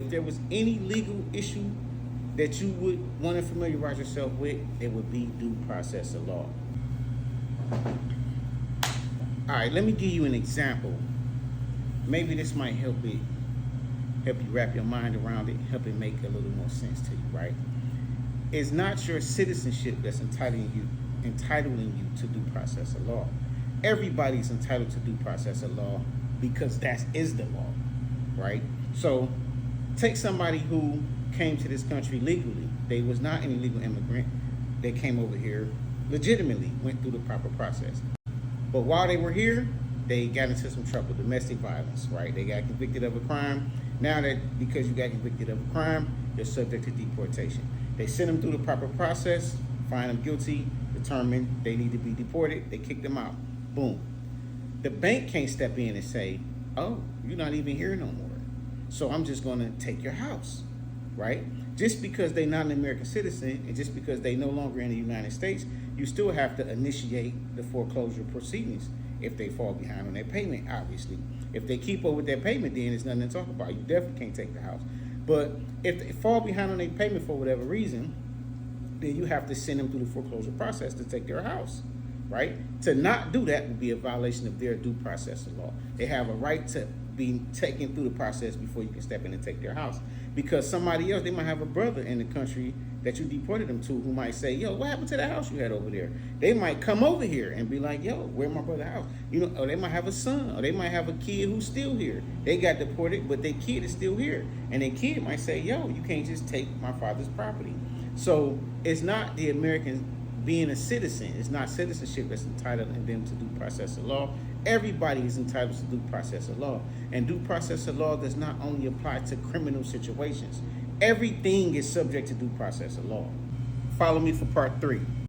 If there was any legal issue that you would want to familiarize yourself with, it would be due process of law. All right, let me give you an example. Maybe this might help you wrap your mind around it, help it make a little more sense to you, right? It's not your citizenship that's entitling you to due process of law. Everybody's entitled to due process of law because that is the law, right? So take somebody who came to this country legally. They was not an illegal immigrant. They came over here legitimately, went through the proper process. But while they were here, they got into some trouble, domestic violence, right? They got convicted of a crime. Now that because you got convicted of a crime, you're subject to deportation. They sent them through the proper process, find them guilty, determined they need to be deported, they kick them out. Boom. The bank can't step in and say, oh, you're not even here no more, so I'm just gonna take your house, right? Just because they're not an American citizen and just because they no longer in the United States, you still have to initiate the foreclosure proceedings if they fall behind on their payment, obviously. If they keep up with their payment, then there's nothing to talk about. You definitely can't take the house. But if they fall behind on their payment for whatever reason, then you have to send them through the foreclosure process to take their house, right? To not do that would be a violation of their due process of law. They have a right to be taken through the process before you can step in and take their house. Because somebody else, they might have a brother in the country that you deported them to who might say, yo, what happened to the house you had over there? They might come over here and be like, yo, where's my brother's house? You know, or they might have a son, or they might have a kid who's still here. They got deported, but their kid is still here. And their kid might say, yo, you can't just take my father's property. So it's not the American being a citizen. It's not citizenship that's entitling them to due process of law. Everybody is entitled to due process of law. And due process of law does not only apply to criminal situations. Everything is subject to due process of law. Follow me for part 3.